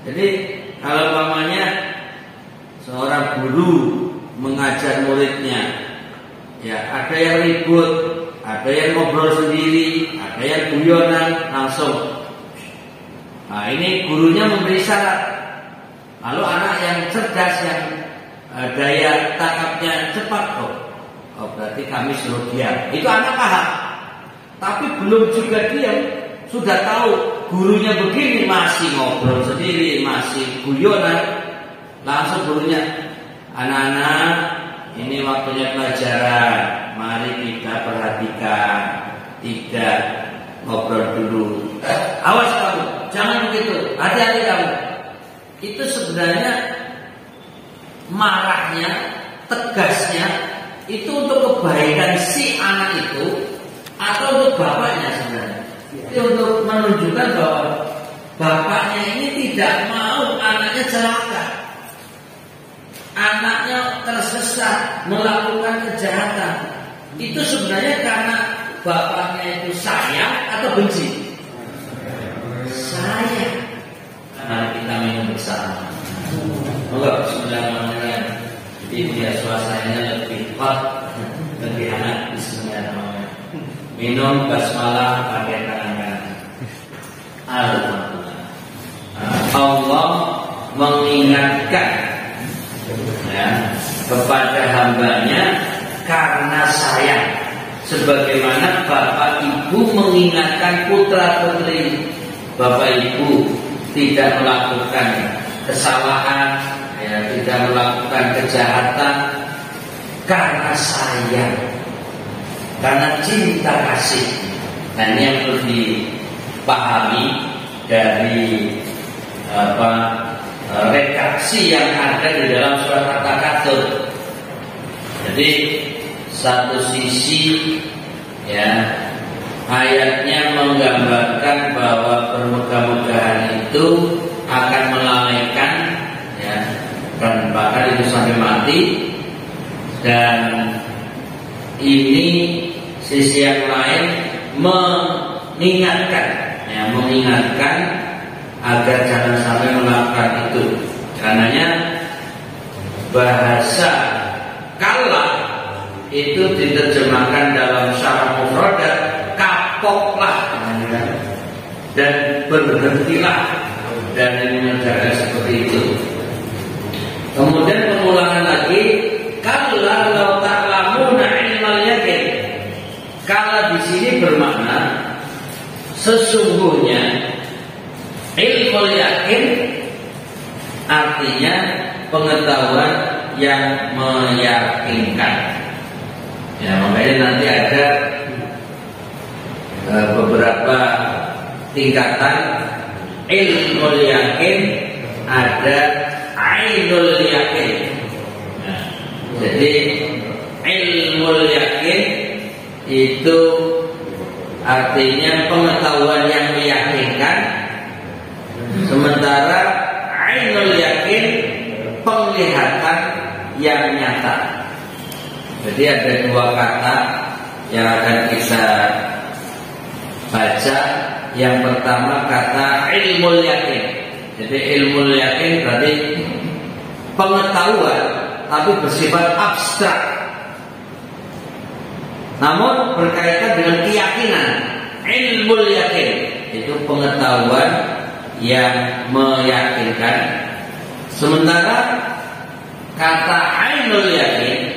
Jadi kalau umpamanya seorang guru mengajar muridnya, ya ada yang ribut, ada yang ngobrol sendiri, ada yang guyonan langsung. Nah ini gurunya memberi syarat. Lalu anak yang cerdas, yang daya tangkapnya cepat, oh berarti kami suruh diam. Itu anak paham. Tapi belum juga diam, sudah tahu gurunya begini, masih ngobrol sendiri, masih guyonan. Langsung gurunya, anak-anak, ini waktunya pelajaran, mari kita perhatikan, tidak ngobrol dulu. Awas kamu, jangan begitu, hati-hati kamu. Itu sebenarnya marahnya, tegasnya, itu untuk kebaikan si anak itu atau untuk bapaknya sebenarnya. Itu untuk menunjukkan bahwa bapaknya ini tidak mau anaknya celaka, anaknya tersesat, melakukan kejahatan. Itu sebenarnya karena bapaknya itu sayang atau benci? Sayang. Mari kita minum bersama. Enggak, bismillahirrahmanirrahim. Jadi biar suasananya lebih hot, lebih hangat. Bismillahirrahmanirrahim. Minum basmalah pakai tangan kanan. Alhamdulillah. Allah mengingatkan ya, kepada hambanya karena sayang, sebagaimana bapak ibu mengingatkan putra putri. Bapak ibu tidak melakukan kesalahan, ya, tidak melakukan kejahatan karena sayang, karena cinta kasih. Dan yang perlu dipahami dari redaksi yang ada di dalam surat At-Takatsur. Jadi satu sisi ya ayatnya menggambarkan bahwa permegah-megahan itu akan melalaikan ya, dan bahkan itu sampai mati. Dan ini sisi yang lain mengingatkan ya, mengingatkan agar jangan sampai melakukan itu. Karenanya bahasa kala itu diterjemahkan dalam syarah mufradat kapoklah dan berhentilah dan mengerjakan seperti itu. Kemudian pengulangan lagi, kalla law ta'lamuna ilmal yaqin. Kala di sini bermakna sesungguhnya. Ilmu yakin artinya pengetahuan yang meyakinkan. Ya, makanya nanti ada beberapa tingkatan ilmu yakin, ada ainul yakin. Nah, jadi ilmu yakin itu artinya pengetahuan yang meyakinkan. Sementara ainul yakin penglihatan yang nyata. Jadi ada dua kata yang akan kita baca. Yang pertama kata ilmu yakin. Jadi ilmu yakin berarti pengetahuan tapi bersifat abstrak, namun berkaitan dengan keyakinan. Ilmu yakin itu pengetahuan yang meyakinkan. Sementara kata ainul yakin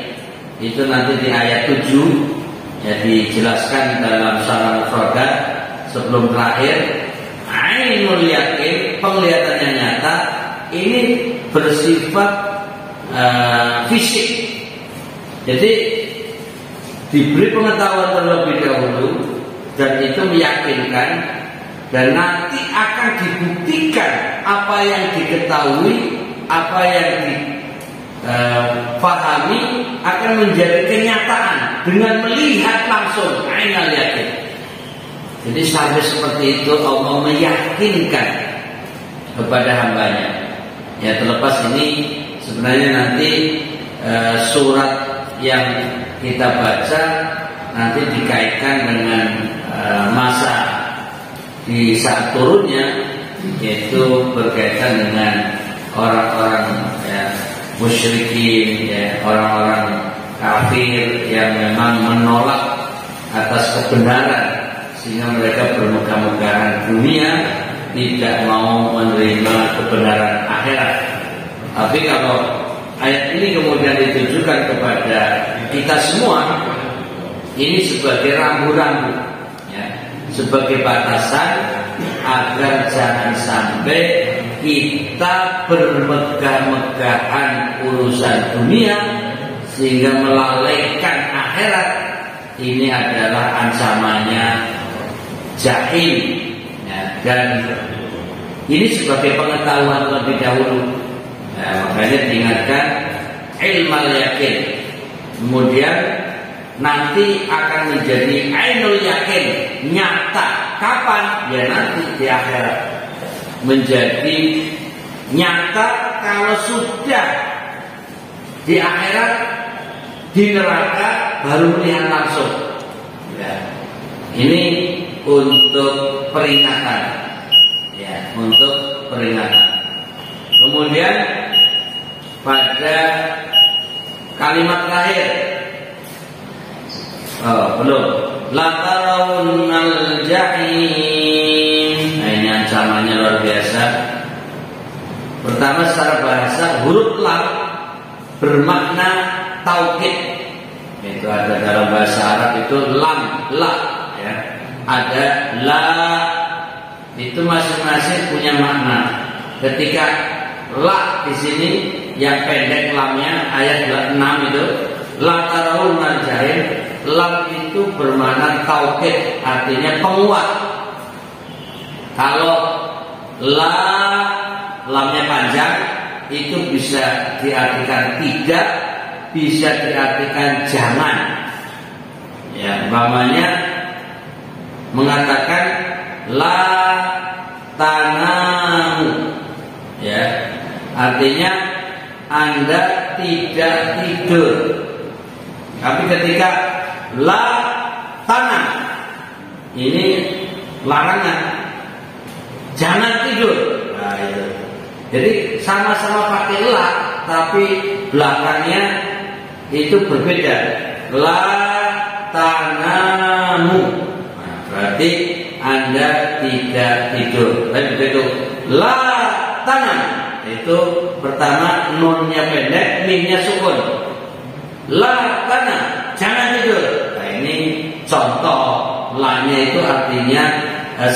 itu nanti di ayat 7 ya, dijelaskan dalam syarah mufradat sebelum terakhir. Ainul yakin penglihatannya nyata, ini bersifat fisik. Jadi diberi pengetahuan terlebih dahulu dan itu meyakinkan. Dan nanti akan dibuktikan apa yang diketahui, apa yang dipahami akan menjadi kenyataan dengan melihat langsung. Ainul yakin. Jadi sampai seperti itu Allah meyakinkan kepada hambanya. Ya, terlepas ini sebenarnya nanti surat yang kita baca nanti dikaitkan dengan masa di saat turunnya, yaitu berkaitan dengan orang-orang ya, musyrikin, ya, orang-orang kafir yang memang menolak atas kebenaran, sehingga mereka bermegah-megahan dunia, tidak mau menerima kebenaran akhirat. Tapi kalau ayat ini kemudian ditujukan kepada kita semua, ini sebagai rambu-rambu, ya, sebagai batasan agar jangan sampai kita bermegah-megahan urusan dunia sehingga melalaikan akhirat. Ini adalah ancamannya jahil, ya, dan ini sebagai pengetahuan lebih dahulu, ya, makanya diingatkan ilmal yakin, kemudian nanti akan menjadi ainul yakin, nyata. Kapan? Ya nanti di akhirat. Menjadi nyata kalau sudah di akhirat, di neraka baru melihat langsung, ya. Ini untuk peringatan, ya, untuk peringatan. Kemudian pada kalimat terakhir, belum, latarawunnal jahim. Nah, ini ancamannya luar biasa. Pertama, secara bahasa huruf lam bermakna taukid. Itu ada dalam bahasa Arab itu lam, la, ya. Ada la, itu masing-masing punya makna. Ketika la di sini yang pendek lamnya ayat 6 itu, la tarawunnal jahim, lam itu bermakna taukid, artinya penguat. Kalau la, lamnya panjang, itu bisa diartikan tidak, bisa diartikan jangan. Ya, umpamanya mengatakan la tanamu, ya, artinya Anda tidak tidur. Tapi ketika la tanam, ini larangan, jangan tidur. Nah, itu. Jadi sama-sama pakai la, tapi belakangnya itu berbeda. La tanamu, nah, berarti Anda tidak tidur. Tapi begitu la tanam, itu pertama nunnya pendek, mimnya sukun. La tanam, jangan tidur. Nah, ini contoh. La-nya itu artinya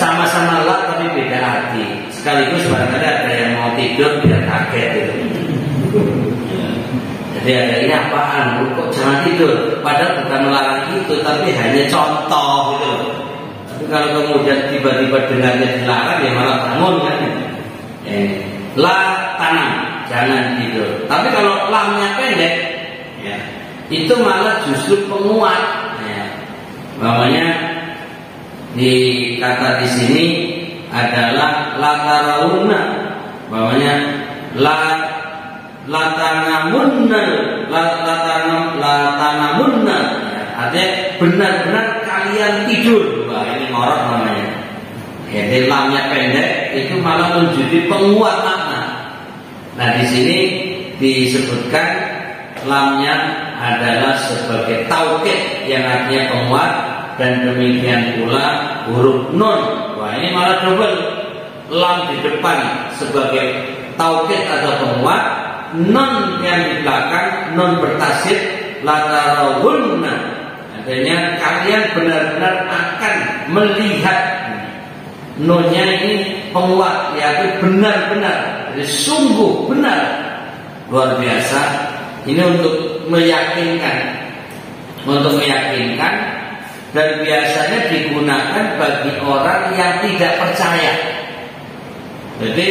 sama-sama la tapi beda arti. Sekaligus barangkali ada yang mau tidur tidak kaget gitu. Jadi ada ini apaan? Kok jangan tidur? Padahal bukan melarang itu, tapi hanya contoh gitu. Tapi kalau kemudian tiba-tiba dengannya dilarang, ya malah bangun kan? La tanam, jangan tidur. Tapi kalau lamnya pendek, ya, itu malah justru penguat. Ya. Namanya di kata di sini adalah latarawunna, namanya latanamunna, latanamunna, artinya benar-benar kalian tidur. Wah, ini ngorok namanya. Jadi lamnya pendek itu malah menjadi penguat makna. Nah, di sini disebutkan lamnya adalah sebagai taukid yang artinya penguat, dan demikian pula huruf nun. Wah, ini malah double. Lam di depan sebagai taukid atau penguat, nun yang di belakang nun bertasydid latarawunna, artinya kalian benar-benar akan melihat. Nunnya ini penguat, yaitu benar-benar, jadi sungguh benar, luar biasa. Ini untuk meyakinkan, dan biasanya digunakan bagi orang yang tidak percaya. Jadi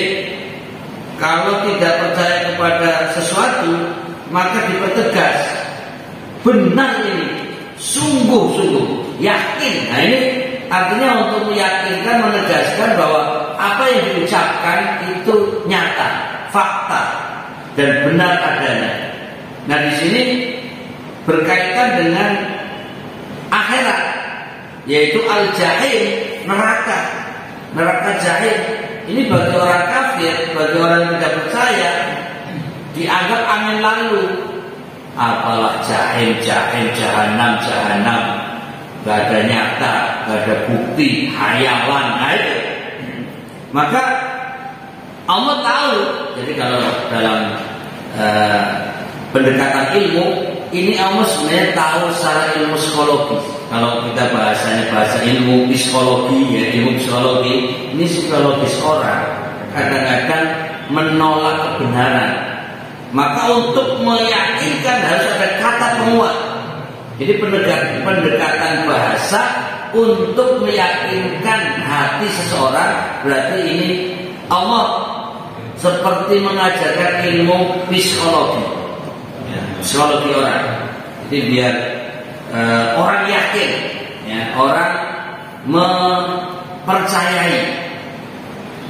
kalau tidak percaya kepada sesuatu, maka dipertegas, benar ini, sungguh-sungguh, yakin. Nah, ini artinya untuk meyakinkan, menegaskan bahwa apa yang diucapkan itu nyata, fakta, dan benar adanya. Nah, di sini berkaitan dengan akhirat, yaitu al-jahim, neraka jahim. Ini bagi orang kafir, bagi orang yang tidak percaya, dianggap angin lalu. Apalah jahil, jahanam, gak ada nyata, gak ada bukti, hayalan. Nah itu. Maka Allah tahu. Jadi kalau dalam pendekatan ilmu, ini Allah sebenarnya tahu secara ilmu psikologi. Kalau kita bahasanya bahasa ilmu psikologi, ya ilmu psikologi, ini psikologis orang kadang-kadang menolak kebenaran. Maka untuk meyakinkan harus ada kata penguat. Jadi pendekatan bahasa untuk meyakinkan hati seseorang, berarti ini Allah seperti mengajarkan ilmu psikologi, psikologi orang. Jadi biar orang yakin, ya, orang mempercayai.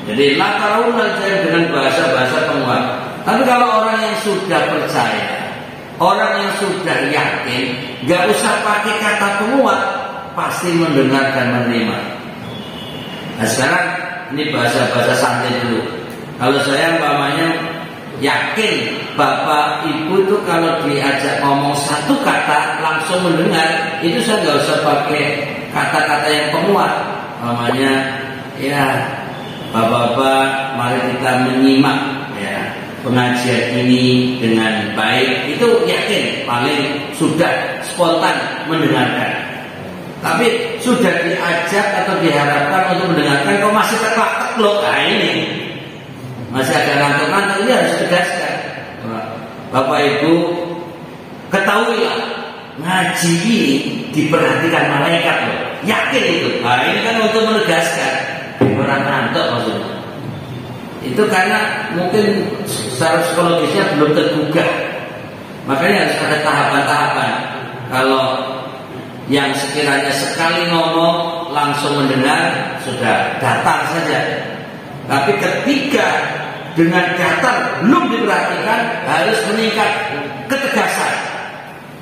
Jadi latarun aja dengan bahasa-bahasa penguat. Tapi kalau orang yang sudah percaya, orang yang sudah yakin, gak usah pakai kata penguat, pasti mendengar dan menerima. Nah sekarang ini bahasa-bahasa santai dulu. Kalau saya umpamanya yakin bapak ibu itu kalau diajak ngomong satu kata langsung mendengar, itu saya nggak usah pakai kata-kata yang penguat. Umpamanya ya bapak-bapak, mari kita menyimak ya pengajian ini dengan baik. Itu yakin paling sudah spontan mendengarkan. Tapi sudah diajak atau diharapkan untuk mendengarkan kok masih teklak-tekluk, nah ini masih ada ngantuk-ngantuk, ini harus ditegaskan. Bapak Ibu ketahuilah ngaji ini diperhatikan malaikat loh. Yakin itu. Nah ini kan untuk menegaskan orang ngantuk maksudnya. Itu karena mungkin secara psikologisnya belum tergugah. Makanya harus ada tahapan-tahapan. Kalau yang sekiranya sekali ngomong langsung mendengar sudah datar saja. Tapi ketika dengan datar belum diperhatikan, harus meningkat ketegasan.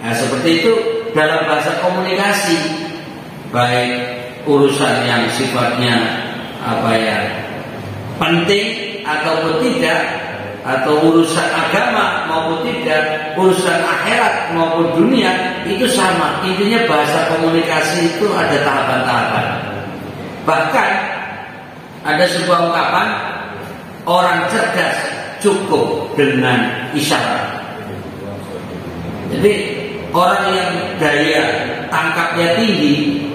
Nah seperti itu dalam bahasa komunikasi, baik urusan yang sifatnya penting ataupun tidak, atau urusan agama maupun tidak, urusan akhirat maupun dunia, itu sama. Intinya bahasa komunikasi itu ada tahapan-tahapan. Bahkan ada sebuah ungkapan, orang cerdas cukup dengan isyarat. Jadi orang yang daya tangkapnya tinggi,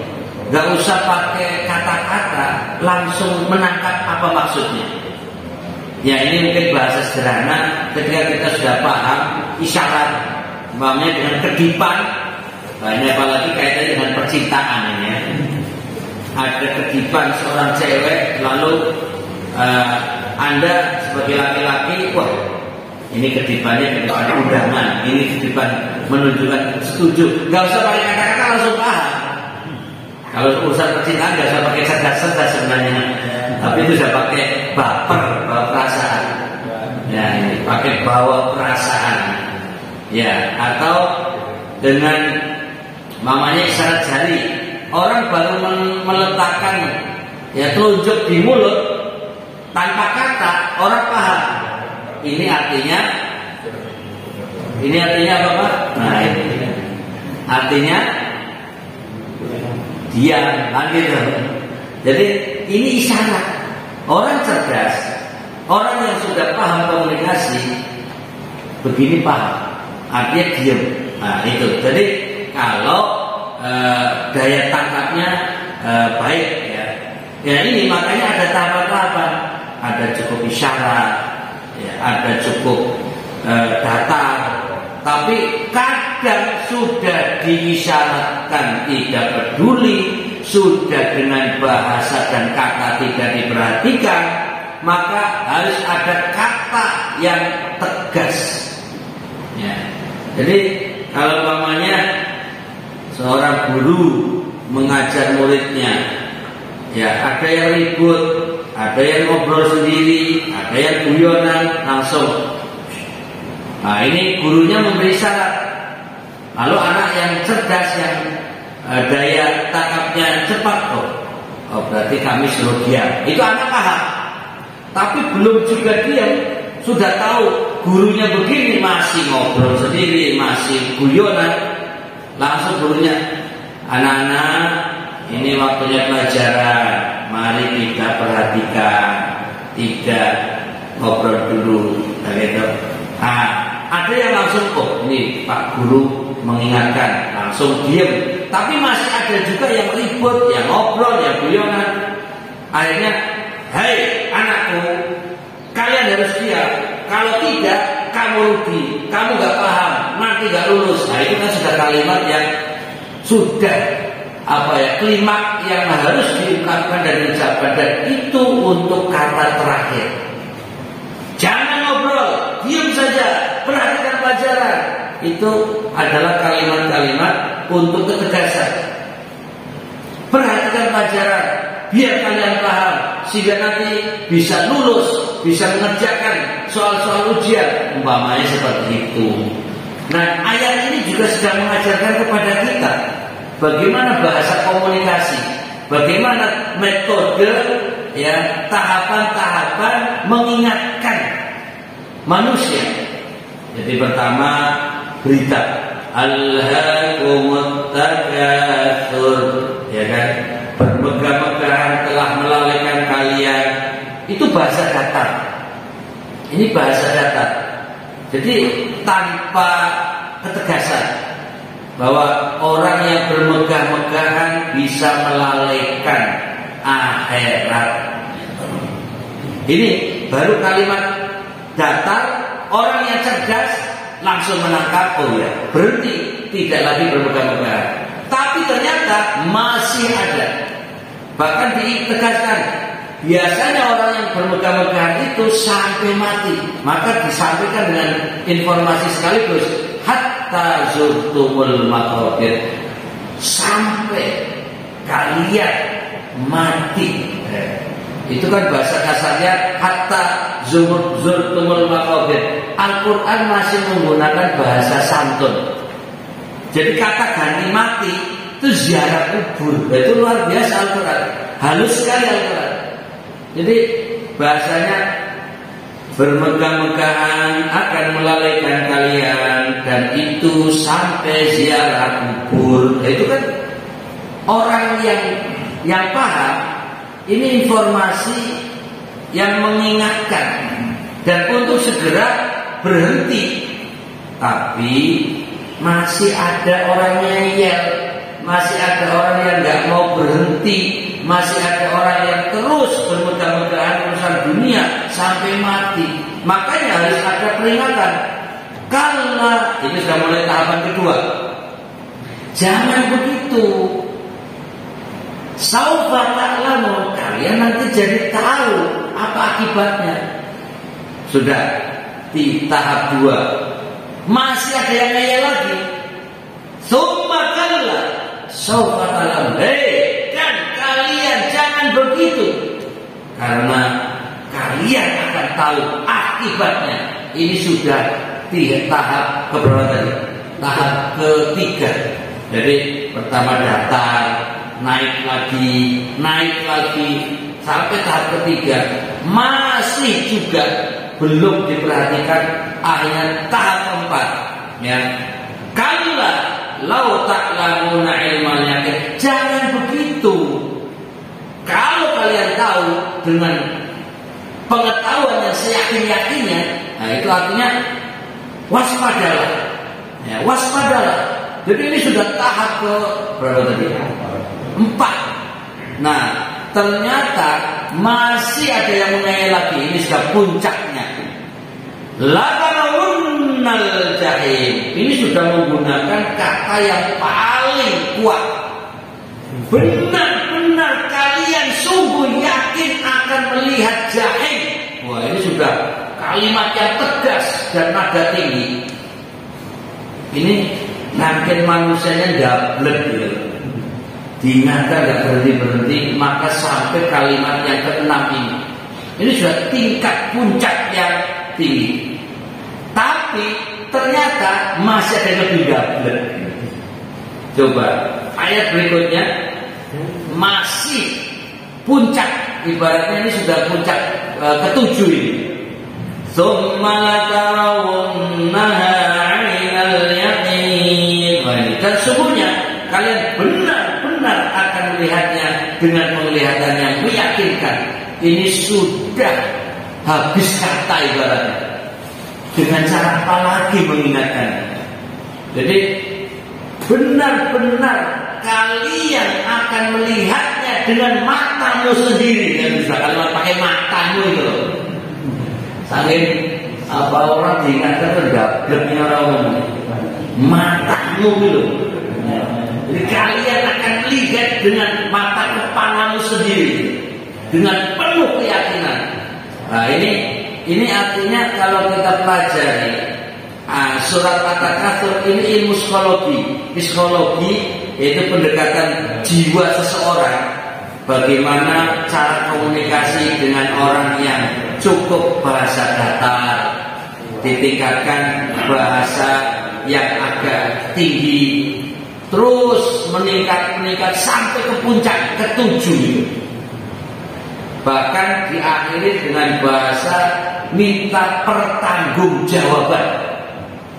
gak usah pakai kata-kata, langsung menangkap apa maksudnya. Ya ini mungkin bahasa sederhana. Ketika kita sudah paham isyarat, umpamanya dengan kedipan, ini apalagi kaitannya dengan percintaan ini ya. Ada kedipan seorang cewek, lalu Anda sebagai laki-laki, wah ini kedipannya kedipan undangan, ini kedipan menunjukkan setuju. Gak usah pakai kata-kata, langsung paham. Kalau urusan percintaan gak usah pakai cerdas-cerdas sebenarnya, tapi itu sudah pakai baper, bawa perasaan. Ya ini pakai bawa perasaan. Ya atau dengan mamanya isyarat jari. Orang baru meletakkan ya telunjuk di mulut tanpa kata, orang paham. Ini artinya apa Pak? Nah ini artinya diam, gitu. Jadi ini isyarat. Orang cerdas, orang yang sudah paham komunikasi, begini paham, artinya diam. Nah itu. Jadi kalau daya tangkapnya baik ya. Ya ini makanya ada tahapan-tahapan. Ada cukup isyarat, ya, ada cukup datar. Tapi kadang sudah diisyaratkan tidak peduli, sudah dengan bahasa dan kata tidak diperhatikan, maka harus ada kata yang tegas. Ya. Jadi kalau umpamanya seorang guru mengajar muridnya, ya ada yang ribut, ada yang ngobrol sendiri, ada yang guyonan langsung. Nah ini gurunya memberi syarat. Lalu anak yang cerdas, yang daya tangkapnya cepat, oh berarti kami suruh diam. Itu anak paham. tapi belum juga diam, sudah tahu gurunya begini, masih ngobrol sendiri, masih guyonan. Langsung gurunya, anak-anak, ini waktunya pelajaran, mari kita perhatikan, tidak ngobrol dulu. Gitu. Ada yang langsung, oh ini Pak Guru mengingatkan, langsung diam. Tapi masih ada juga yang ribut, yang ngobrol, yang guyonan. Akhirnya, hei anakku, kalian harus diam. Kalau tidak, kamu rugi, kamu gak paham, nanti gak lulus. Nah itu kan sudah kalimat yang sudah klimaks yang harus diungkapkan dan diucapkan, dan itu untuk kata terakhir. Jangan ngobrol, diam saja, perhatikan pelajaran. Itu adalah kalimat-kalimat untuk ketegasan. Perhatikan pelajaran, biar kalian paham, sehingga nanti bisa lulus, bisa mengerjakan soal-soal ujian, umpamanya seperti itu. Nah, ayat ini juga sedang mengajarkan kepada kita bagaimana bahasa komunikasi, bagaimana metode, tahapan-tahapan mengingatkan manusia. Jadi pertama, berita alhaakumut takatsur, kan? Bermegah-megahan telah melalaikan kalian. Itu bahasa datar. Ini bahasa datar. Jadi tanpa ketegasan bahwa orang yang bermegah-megahan bisa melalaikan akhirat. Ini baru kalimat datar. Orang yang cerdas langsung menangkap, oh ya, berhenti, tidak lagi bermegah-megahan. Tapi ternyata masih ada. Bahkan ditegaskan, biasanya orang yang bermegah-megahan itu sampai mati. Maka disampaikan dengan informasi sekaligus, hatta zurtumul maqabir, sampai kalian mati. Itu kan bahasa kasarnya hatta zurtumul maqabir. Al-Quran masih menggunakan bahasa santun. Jadi kata ganti mati itu ziarah kubur. Itu luar biasa Al-Quran. Halus sekali Al-Quran. Jadi bahasanya bermegah-megahan akan melalaikan kalian, dan itu sampai ziarah kubur. Itu kan orang yang paham. Ini informasi yang mengingatkan dan untuk segera berhenti. Tapi masih ada orang ngeyel, masih ada orang yang nggak mau berhenti, masih ada orang yang terus bermegah-megahan urusan dunia sampai mati. Makanya harus ada peringatan. Karena ini sudah mulai tahapan kedua. Jangan begitu. Saufa ta'lamun, kalian nanti jadi tahu apa akibatnya. Sudah di tahap 2. Masih ada yang ngeyel lagi. Summa kalla saufa ta'lamun. Kan kalian jangan begitu, karena kalian akan tahu akibatnya. Ini sudah di tahap keberapa tadi? Tahap ketiga. Jadi pertama datar, naik lagi sampai tahap ketiga. Masih juga belum diperhatikan ayat tahap 4. Ya, kalla lau ta'lamuna ilmal yaqin. Jangan begitu. Kalau kalian tahu dengan pengetahuan yang seyakin-yakinnya, nah itu artinya waspadalah. Ya, waspadalah. Jadi ini sudah tahap ke berapa tadi? 4. Nah, ternyata masih ada yang mengayal lagi. Ini sudah puncaknya. Latarawunnal jahim. Ini sudah menggunakan kata yang paling kuat. Benar-benar kalian sungguh yakin akan melihat jahim. Wah, ini sudah kalimat yang tegas dan nada tinggi. Ini nanti manusianya gablek gitu. Diingatkan gak berhenti-berhenti, maka sampai kalimat yang ke-6 ini. Ini sudah tingkat puncak yang tinggi. Tapi ternyata masih ada yang lebih gablek. Coba ayat berikutnya, masih puncak ibaratnya ini sudah puncak ketujuh ini. Tsumma latarawunnaha 'ainal yaqin. Dan sungguhnya kalian benar-benar akan melihatnya dengan penglihatan yang meyakinkan. Ini sudah habis kata ibaratnya. Dengan cara apa lagi mengingatkan? Jadi benar-benar kalian akan melihatnya dengan matamu sendiri. Ya bisa kalau pakai matamu itu loh. Saking apa orang diingatkan terdableknya orang umum. Matamu itu. Jadi kalian akan lihat dengan mata kepalamu sendiri dengan penuh keyakinan. Nah ini artinya kalau kita pelajari surat At-Takatsur ini ilmu psikologi yaitu pendekatan jiwa seseorang, bagaimana cara komunikasi dengan orang yang cukup bahasa datar, ditingkatkan bahasa yang agak tinggi, terus meningkat sampai ke puncak ketujuh. Bahkan diakhiri dengan bahasa minta pertanggungjawaban.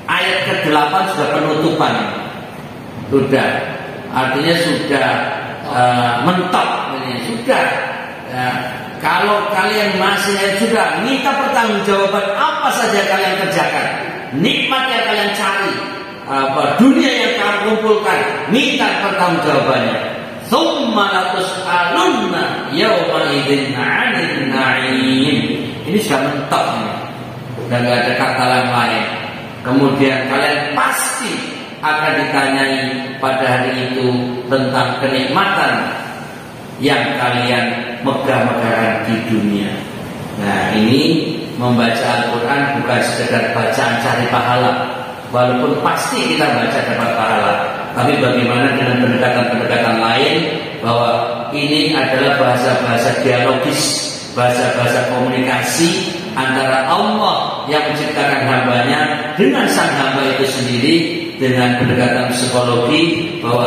Ayat ke-8 sudah penutupan. Sudah, artinya sudah mentok ini sudah. Kalau kalian masih sudah minta pertanggungjawaban apa saja kalian kerjakan, nikmat yang kalian cari, dunia yang kalian kumpulkan, minta pertanggungjawabannya. Tsumma latus'alunna yawma idzin 'anil na'im. Ini sudah mentok ini. Dan enggak ada kata lain. Kemudian kalian pasti akan ditanyai pada hari itu tentang kenikmatan yang kalian megah-megahkan di dunia. Nah, ini membaca Al-Quran bukan sekedar bacaan cari pahala. Walaupun pasti kita baca dapat pahala, tapi bagaimana dengan pendekatan-pendekatan lain, bahwa ini adalah bahasa-bahasa dialogis, bahasa-bahasa komunikasi antara Allah yang menciptakan hambanya dengan sang hamba itu sendiri, dengan pendekatan psikologi, bahwa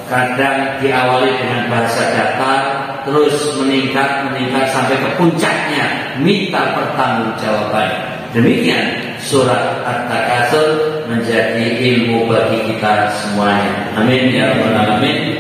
kadang diawali dengan bahasa datar, terus meningkat sampai ke puncaknya, minta pertanggungjawaban. Demikian surat At-Takatsur menjadi ilmu bagi kita semuanya. Amin ya rabbal alamin.